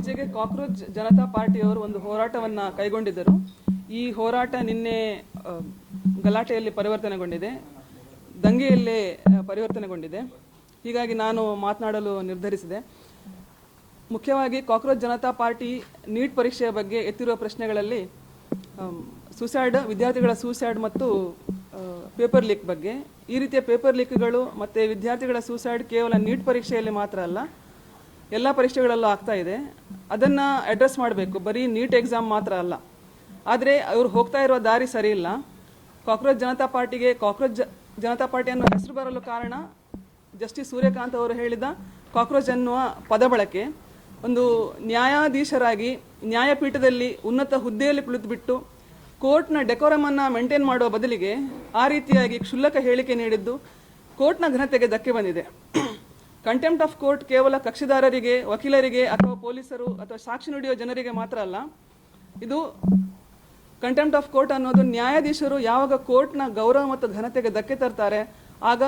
ಇತ್ತೀಚೆಗೆ ಕಾಕ್ರೋಚ್ ಜನತಾ ಪಾರ್ಟಿಯವರು ಒಂದು ಹೋರಾಟವನ್ನು ಕೈಗೊಂಡಿದ್ದರು. ಈ ಹೋರಾಟ ನಿನ್ನೆ ಗಲಾಟೆಯಲ್ಲಿ ಪರಿವರ್ತನೆಗೊಂಡಿದೆ, ದಂಗೆಯಲ್ಲೇ ಪರಿವರ್ತನೆಗೊಂಡಿದೆ. ಹೀಗಾಗಿ ನಾನು ಮಾತನಾಡಲು ನಿರ್ಧರಿಸಿದೆ. ಮುಖ್ಯವಾಗಿ ಕಾಕ್ರೋಚ್ ಜನತಾ ಪಾರ್ಟಿ ನೀಟ್ ಪರೀಕ್ಷೆಯ ಬಗ್ಗೆ ಎತ್ತಿರುವ ಪ್ರಶ್ನೆಗಳಲ್ಲಿ ವಿದ್ಯಾರ್ಥಿಗಳ ಸೂಸೈಡ್ ಮತ್ತು ಪೇಪರ್ ಲೀಕ್ ಬಗ್ಗೆ. ಈ ರೀತಿಯ ಪೇಪರ್ ಲೀಕ್ಗಳು ಮತ್ತು ವಿದ್ಯಾರ್ಥಿಗಳ ಸೂಸೈಡ್ ಕೇವಲ ನೀಟ್ ಪರೀಕ್ಷೆಯಲ್ಲಿ ಮಾತ್ರ ಅಲ್ಲ, ಎಲ್ಲ ಪರೀಕ್ಷೆಗಳಲ್ಲೂ ಆಗ್ತಾ ಇದೆ. ಅದನ್ನು ಅಡ್ರೆಸ್ ಮಾಡಬೇಕು, ಬರೀ ನೀಟ್ ಎಕ್ಸಾಮ್ ಮಾತ್ರ ಅಲ್ಲ. ಆದರೆ ಅವರು ಹೋಗ್ತಾ ಇರುವ ದಾರಿ ಸರಿ ಇಲ್ಲ. ಕಾಕ್ರೋಚ್ ಜನತಾ ಪಾರ್ಟಿಯನ್ನು ಹೆಸರು ಬರಲು ಕಾರಣ ಜಸ್ಟಿಸ್ ಸೂರ್ಯಕಾಂತ್ ಅವರು ಹೇಳಿದ ಕಾಕ್ರೋಚ್ ಅನ್ನುವ ಪದ ಬಳಕೆ. ಒಂದು ನ್ಯಾಯಾಧೀಶರಾಗಿ ನ್ಯಾಯಪೀಠದಲ್ಲಿ ಉನ್ನತ ಹುದ್ದೆಯಲ್ಲಿ ಕುಳಿತುಬಿಟ್ಟು ಕೋರ್ಟ್ನ ಡೆಕೋರಮನ್ನು ಮೇಂಟೈನ್ ಮಾಡುವ ಬದಲಿಗೆ ಆ ರೀತಿಯಾಗಿ ಕ್ಷುಲ್ಲಕ ಹೇಳಿಕೆ ನೀಡಿದ್ದು ಕೋರ್ಟ್ನ ಘನತೆಗೆ ಧಕ್ಕೆ ಬಂದಿದೆ. ಕಂಟೆಂಪ್ಟ್ ಆಫ್ ಕೋರ್ಟ್ ಕೇವಲ ಕಕ್ಷಿದಾರರಿಗೆ, ವಕೀಲರಿಗೆ ಅಥವಾ ಪೊಲೀಸರು ಅಥವಾ ಸಾಕ್ಷಿ ನುಡಿಯುವ ಜನರಿಗೆ ಮಾತ್ರ ಅಲ್ಲ. ಇದು ಕಂಟೆಂಪ್ಟ್ ಆಫ್ ಕೋರ್ಟ್ ಅನ್ನೋದು ನ್ಯಾಯಾಧೀಶರು ಯಾವಾಗ ಕೋರ್ಟ್ನ ಗೌರವ ಮತ್ತು ಘನತೆಗೆ ಧಕ್ಕೆ ತರ್ತಾರೆ ಆಗ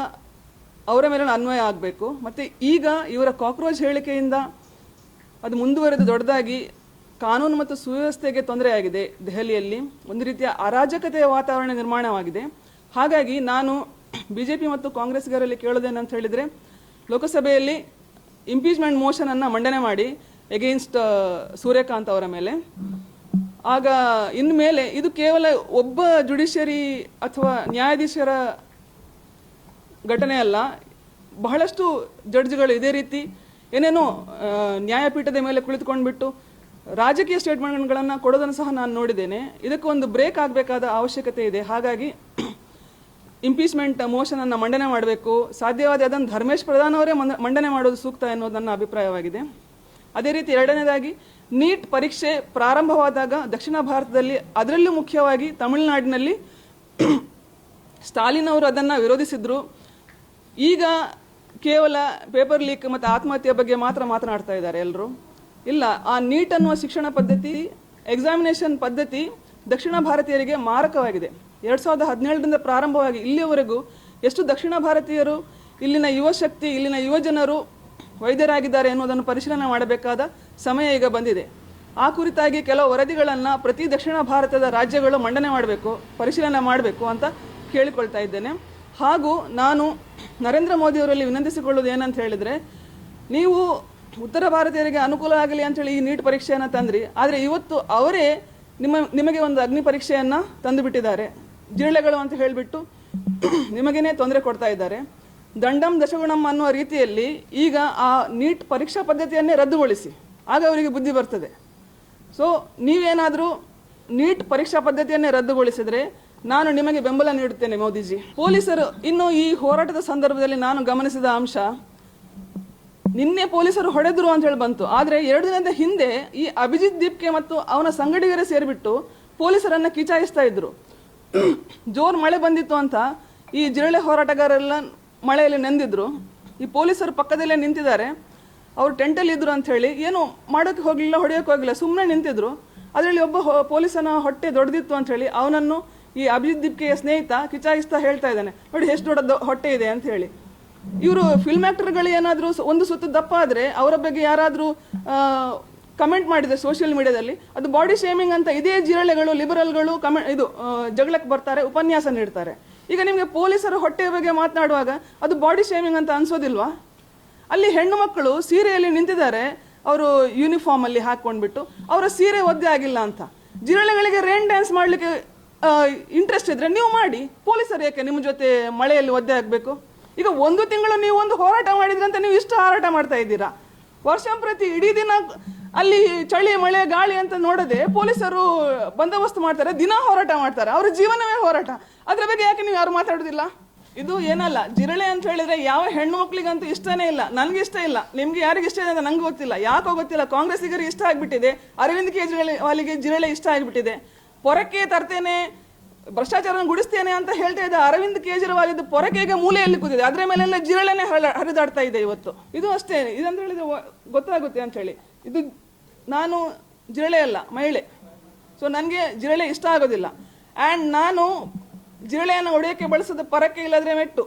ಅವರ ಮೇಲೆ ಅನ್ವಯ ಆಗಬೇಕು. ಮತ್ತು ಈಗ ಇವರ ಕಾಕ್ರೋಚ್ ಹೇಳಿಕೆಯಿಂದ ಅದು ಮುಂದುವರೆದು ದೊಡ್ಡದಾಗಿ ಕಾನೂನು ಮತ್ತು ಸುವ್ಯವಸ್ಥೆಗೆ ತೊಂದರೆಯಾಗಿದೆ. ದೆಹಲಿಯಲ್ಲಿ ಒಂದು ರೀತಿಯ ಅರಾಜಕತೆಯ ವಾತಾವರಣ ನಿರ್ಮಾಣವಾಗಿದೆ. ಹಾಗಾಗಿ ನಾನು BJP ಮತ್ತು ಕಾಂಗ್ರೆಸ್ಗರಲ್ಲಿ ಕೇಳೋದೇನಂತ ಹೇಳಿದರೆ, ಲೋಕಸಭೆಯಲ್ಲಿ ಇಂಪೀಚ್ಮೆಂಟ್ ಮೋಷನನ್ನು ಮಂಡನೆ ಮಾಡಿ ಎಗೇನ್ಸ್ಟ್ ಸೂರ್ಯಕಾಂತ್ ಅವರ ಮೇಲೆ. ಆಗ ಇನ್ಮೇಲೆ ಇದು ಕೇವಲ ಒಬ್ಬ ಜುಡಿಷಿಯರಿ ಅಥವಾ ನ್ಯಾಯಾಧೀಶರ ಘಟನೆ ಅಲ್ಲ, ಬಹಳಷ್ಟು ಜಡ್ಜ್ಗಳು ಇದೇ ರೀತಿ ಏನೇನೋ ನ್ಯಾಯಪೀಠದ ಮೇಲೆ ಕುಳಿತುಕೊಂಡ್ಬಿಟ್ಟು ರಾಜಕೀಯ ಸ್ಟೇಟ್ಮೆಂಟ್ಗಳನ್ನು ಕೊಡೋದನ್ನು ಸಹ ನಾನು ನೋಡಿದ್ದೇನೆ. ಇದಕ್ಕೆ ಒಂದು ಬ್ರೇಕ್ ಆಗಬೇಕಾದ ಅವಶ್ಯಕತೆ ಇದೆ. ಹಾಗಾಗಿ ಇಂಪೀಚ್ಮೆಂಟ್ ಮೋಷನನ್ನು ಮಂಡನೆ ಮಾಡಬೇಕು. ಸಾಧ್ಯವಾದ ಅದನ್ನು ಧರ್ಮೇಶ್ ಪ್ರಧಾನ್ ಅವರೇ ಮಂಡನೆ ಮಾಡೋದು ಸೂಕ್ತ ಎನ್ನುವುದು ನನ್ನ ಅಭಿಪ್ರಾಯವಾಗಿದೆ. ಅದೇ ರೀತಿ ಎರಡನೇದಾಗಿ, ನೀಟ್ ಪರೀಕ್ಷೆ ಪ್ರಾರಂಭವಾದಾಗ ದಕ್ಷಿಣ ಭಾರತದಲ್ಲಿ, ಅದರಲ್ಲೂ ಮುಖ್ಯವಾಗಿ ತಮಿಳುನಾಡಿನಲ್ಲಿ ಸ್ಟಾಲಿನ್ ಅವರು ಅದನ್ನು ವಿರೋಧಿಸಿದ್ರು. ಈಗ ಕೇವಲ ಪೇಪರ್ ಲೀಕ್ ಮತ್ತು ಆತ್ಮಹತ್ಯೆ ಬಗ್ಗೆ ಮಾತ್ರ ಮಾತನಾಡ್ತಾ ಇದ್ದಾರೆ ಎಲ್ಲರೂ. ಇಲ್ಲ, ಆ ನೀಟ್ ಅನ್ನುವ ಶಿಕ್ಷಣ ಪದ್ಧತಿ, ಎಕ್ಸಾಮಿನೇಷನ್ ಪದ್ಧತಿ ದಕ್ಷಿಣ ಭಾರತೀಯರಿಗೆ ಮಾರಕವಾಗಿದೆ. 2017ರಿಂದ ಪ್ರಾರಂಭವಾಗಿ ಇಲ್ಲಿಯವರೆಗೂ ಎಷ್ಟು ದಕ್ಷಿಣ ಭಾರತೀಯರು, ಇಲ್ಲಿನ ಯುವ ಶಕ್ತಿ, ಇಲ್ಲಿನ ಯುವ ಜನರು ವೈದ್ಯರಾಗಿದ್ದಾರೆ ಎನ್ನುವುದನ್ನು ಪರಿಶೀಲನೆ ಮಾಡಬೇಕಾದ ಸಮಯ ಈಗ ಬಂದಿದೆ. ಆ ಕುರಿತಾಗಿ ಕೆಲವು ವರದಿಗಳನ್ನು ಪ್ರತಿ ದಕ್ಷಿಣ ಭಾರತದ ರಾಜ್ಯಗಳು ಮಂಡನೆ ಮಾಡಬೇಕು, ಪರಿಶೀಲನೆ ಮಾಡಬೇಕು ಅಂತ ಕೇಳಿಕೊಳ್ತಾ ಇದ್ದೇನೆ. ಹಾಗೂ ನಾನು ನರೇಂದ್ರ ಮೋದಿಯವರಲ್ಲಿ ವಿನಂತಿಸಿಕೊಳ್ಳುವುದು ಏನಂತ ಹೇಳಿದರೆ, ನೀವು ಉತ್ತರ ಭಾರತೀಯರಿಗೆ ಅನುಕೂಲ ಆಗಲಿ ಅಂಥೇಳಿ ಈ ನೀಟ್ ಪರೀಕ್ಷೆಯನ್ನು ತಂದ್ರಿ, ಆದರೆ ಇವತ್ತು ಅವರೇ ನಿಮಗೆ ಒಂದು ಅಗ್ನಿ ಪರೀಕ್ಷೆಯನ್ನು ತಂದು ಬಿಟ್ಟಿದ್ದಾರೆ. ಜಿರಳೆಗಳು ಅಂತ ಹೇಳಿಬಿಟ್ಟು ನಿಮಗೇನೆ ತೊಂದರೆ ಕೊಡ್ತಾ ಇದ್ದಾರೆ. ದಂಡಂ ದಶಗುಣಂ ಅನ್ನುವ ರೀತಿಯಲ್ಲಿ ಈಗ ಆ ನೀಟ್ ಪರೀಕ್ಷಾ ಪದ್ಧತಿಯನ್ನೇ ರದ್ದುಗೊಳಿಸಿ, ಆಗ ಅವರಿಗೆ ಬುದ್ಧಿ ಬರ್ತದೆ. ಸೊ ನೀವೇನಾದರೂ ನೀಟ್ ಪರೀಕ್ಷಾ ಪದ್ಧತಿಯನ್ನೇ ರದ್ದುಗೊಳಿಸಿದರೆ ನಾನು ನಿಮಗೆ ಬೆಂಬಲ ನೀಡುತ್ತೇನೆ ಮೋದಿಜಿ. ಪೊಲೀಸರು ಇನ್ನು ಈ ಹೋರಾಟದ ಸಂದರ್ಭದಲ್ಲಿ ನಾನು ಗಮನಿಸಿದ ಅಂಶ, ನಿನ್ನೆ ಪೊಲೀಸರು ಹೊಡೆದ್ರು ಅಂತ ಹೇಳಿ ಬಂತು. ಆದರೆ 2 ದಿನದ ಹಿಂದೆ ಈ ಅಭಿಜಿತ್ ದೀಪ್ಗೆ ಮತ್ತು ಅವನ ಸಂಗಡಿಗರೇ ಸೇರಿಬಿಟ್ಟು ಪೊಲೀಸರನ್ನು ಕಿಚಾಯಿಸ್ತಾ ಇದ್ರು. ಜೋರು ಮಳೆ ಬಂದಿತ್ತು ಅಂತ ಈ ಜಿರಳೆ ಹೋರಾಟಗಾರರೆಲ್ಲ ಮಳೆಯಲ್ಲಿ ನೆಂದಿದ್ರು. ಈ ಪೊಲೀಸರು ಪಕ್ಕದಲ್ಲೇ ನಿಂತಿದ್ದಾರೆ, ಅವರು ಟೆಂಟಲ್ಲಿ ಇದ್ರು ಅಂತ ಹೇಳಿ ಏನು ಮಾಡೋಕ್ಕೆ ಹೋಗಲಿಲ್ಲ, ಹೊಡೆಯೋಕ್ಕೆ ಹೋಗಲಿಲ್ಲ, ಸುಮ್ಮನೆ ನಿಂತಿದ್ರು. ಅದರಲ್ಲಿ ಒಬ್ಬ ಪೊಲೀಸನ ಹೊಟ್ಟೆ ದೊಡ್ಡದಿತ್ತು ಅಂತ ಹೇಳಿ ಅವನನ್ನು ಈ ಅಭಿಜಿತ್ ದೀಪ್ಕೆಯ ಸ್ನೇಹಿತ ಕಿಚಾಯಿಸ್ತಾ ಹೇಳ್ತಾ ಇದ್ದಾನೆ, ನೋಡಿ ಎಷ್ಟು ದೊಡ್ಡ ಹೊಟ್ಟೆ ಇದೆ ಅಂತ ಹೇಳಿ. ಇವರು ಫಿಲ್ಮ್ ಆ್ಯಕ್ಟರ್ಗಳು ಏನಾದರೂ ಒಂದು ಸುತ್ತು ದಪ್ಪ ಆದರೆ ಅವರ ಬಗ್ಗೆ ಯಾರಾದರೂ ಕಮೆಂಟ್ ಮಾಡಿದರೆ ಸೋಷಿಯಲ್ ಮೀಡಿಯಾದಲ್ಲಿ, ಅದು ಬಾಡಿ ಶೇಮಿಂಗ್ ಅಂತ ಇದೇ ಜಿರಳೆಗಳು, ಲಿಬರಲ್ಗಳು ಜಗಳಕ್ಕೆ ಬರ್ತಾರೆ, ಉಪನ್ಯಾಸ ನೀಡ್ತಾರೆ. ಈಗ ನಿಮಗೆ ಪೊಲೀಸರ ಹೊಟ್ಟೆಯ ಬಗ್ಗೆ ಮಾತನಾಡುವಾಗ ಅದು ಬಾಡಿ ಶೇಮಿಂಗ್ ಅಂತ ಅನ್ಸೋದಿಲ್ವಾ? ಅಲ್ಲಿ ಹೆಣ್ಣು ಮಕ್ಕಳು ಸೀರೆಯಲ್ಲಿ ನಿಂತಿದ್ದಾರೆ, ಅವರು ಯೂನಿಫಾರ್ಮಲ್ಲಿ ಹಾಕ್ಕೊಂಡ್ಬಿಟ್ಟು ಅವರ ಸೀರೆ ಒದ್ದೆ ಆಗಿಲ್ಲ ಅಂತ. ಜಿರಳೆಗಳಿಗೆ ರೇನ್ ಡ್ಯಾನ್ಸ್ ಮಾಡಲಿಕ್ಕೆ ಇಂಟ್ರೆಸ್ಟ್ ಇದ್ರೆ ನೀವು ಮಾಡಿ, ಪೊಲೀಸರು ಯಾಕೆ ನಿಮ್ಮ ಜೊತೆ ಮಳೆಯಲ್ಲಿ ಒದ್ದೆ ಆಗಬೇಕು? ಈಗ 1 ತಿಂಗಳು ನೀವು ಒಂದು ಹೋರಾಟ ಮಾಡಿದ್ರಂತ ನೀವು ಇಷ್ಟು ಹೋರಾಟ ಮಾಡ್ತಾ ಇದ್ದೀರಾ. ವರ್ಷಂಪ್ರತಿ ಇಡೀ ದಿನ ಅಲ್ಲಿ ಚಳಿ ಮಳೆ ಗಾಳಿ ಅಂತ ನೋಡದೆ ಪೊಲೀಸರು ಬಂದೋಬಸ್ತ್ ಮಾಡ್ತಾರೆ, ದಿನ ಹೋರಾಟ ಮಾಡ್ತಾರೆ, ಅವ್ರ ಜೀವನವೇ ಹೋರಾಟ. ಅದ್ರ ಬಗ್ಗೆ ಯಾಕೆ ನೀವು ಯಾರು ಮಾತಾಡೋದಿಲ್ಲ? ಇದು ಏನಲ್ಲ, ಜಿರಳೆ ಅಂತ ಹೇಳಿದ್ರೆ ಯಾವ ಹೆಣ್ಣು ಮಕ್ಕಳಿಗಂತೂ ಇಷ್ಟನೇ ಇಲ್ಲ. ನನಗೆ ಇಷ್ಟ ಇಲ್ಲ, ನಿಮ್ಗೆ ಯಾರಿಗೆ ಇಷ್ಟ ಇದೆ ಅಂತ ನಂಗೆ ಗೊತ್ತಿಲ್ಲ, ಯಾಕೋ ಗೊತ್ತಿಲ್ಲ. ಕಾಂಗ್ರೆಸ್ಸಿಗರಿಗೆ ಇಷ್ಟ ಆಗ್ಬಿಟ್ಟಿದೆ, ಅರವಿಂದ್ ಕೇಜ್ರಿವಾಲ್ಗೆ ಜಿರಳೆ ಇಷ್ಟ ಆಗಿಬಿಟ್ಟಿದೆ. ಪೊರಕೆ ತರ್ತೇನೆ, ಭ್ರಷ್ಟಾಚಾರ ಗುಡಿಸ್ತೇನೆ ಅಂತ ಹೇಳ್ತಾ ಇದ್ದ ಅರವಿಂದ್ ಕೇಜ್ರಿವಾಲ್ ಇದು ಪೊರಕೆಗೆ ಮೂಲೆಯಲ್ಲಿ ಕೂತಿದೆ, ಅದರ ಮೇಲೆಲ್ಲ ಜಿರಳೆನೇ ಹರಿದಾಡ್ತಾ ಇದೆ ಇವತ್ತು. ಇದು ಅಷ್ಟೇ, ಇದಂತ ಹೇಳಿದ್ರೆ ಗೊತ್ತಾಗುತ್ತೆ ಅಂತ ಹೇಳಿ. ಇದು ನಾನು ಜಿರಳೆ ಅಲ್ಲ, ಮಹಿಳೆ. ಸೊ ನನಗೆ ಜಿರಳೆ ಇಷ್ಟ ಆಗೋದಿಲ್ಲ. ಆ್ಯಂಡ್ ನಾನು ಜಿರಳೆಯನ್ನು ಹೊಡೆಯೋಕ್ಕೆ ಬಳಸೋದು ಪೊರಕೆ ಇಲ್ಲದ್ರೆ ಮೆಟ್ಟು.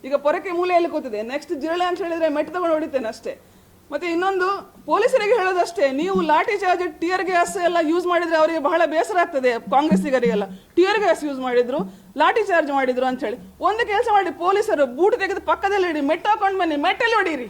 ಈಗ ಪೊರಕೆ ಮೂಲೆಯಲ್ಲಿ ಕೂತಿದೆ, ನೆಕ್ಸ್ಟ್ ಜಿರಳೆ ಅಂತ ಹೇಳಿದ್ರೆ ಮೆಟ್ಟು ತಗೊಂಡು ಹೊಡಿತೇನೆ ಅಷ್ಟೇ. ಮತ್ತೆ ಇನ್ನೊಂದು ಪೊಲೀಸರಿಗೆ ಹೇಳೋದಷ್ಟೇ, ನೀವು ಲಾಠಿ ಚಾರ್ಜ್, ಟಿಯರ್ ಗ್ಯಾಸ್ ಎಲ್ಲ ಯೂಸ್ ಮಾಡಿದ್ರೆ ಅವರಿಗೆ ಬಹಳ ಬೇಸರ ಆಗ್ತದೆ. ಕಾಂಗ್ರೆಸ್ಸಿಗರಿಗೆಲ್ಲ ಟಿಯರ್ ಗ್ಯಾಸ್ ಯೂಸ್ ಮಾಡಿದ್ರು, ಲಾಠಿ ಚಾರ್ಜ್ ಮಾಡಿದ್ರು ಅಂತ ಹೇಳಿ. ಒಂದು ಕೆಲಸ ಮಾಡಿ, ಪೊಲೀಸರು ಬೂಟ್ ತೆಗೆದು ಪಕ್ಕದಲ್ಲಿ ಇಡಿ, ಮೆಟ್ಟು ಹಾಕೊಂಡು ಬನ್ನಿ, ಮೆಟ್ಟಲ್ಲಿ ಹೊಡೀರಿ.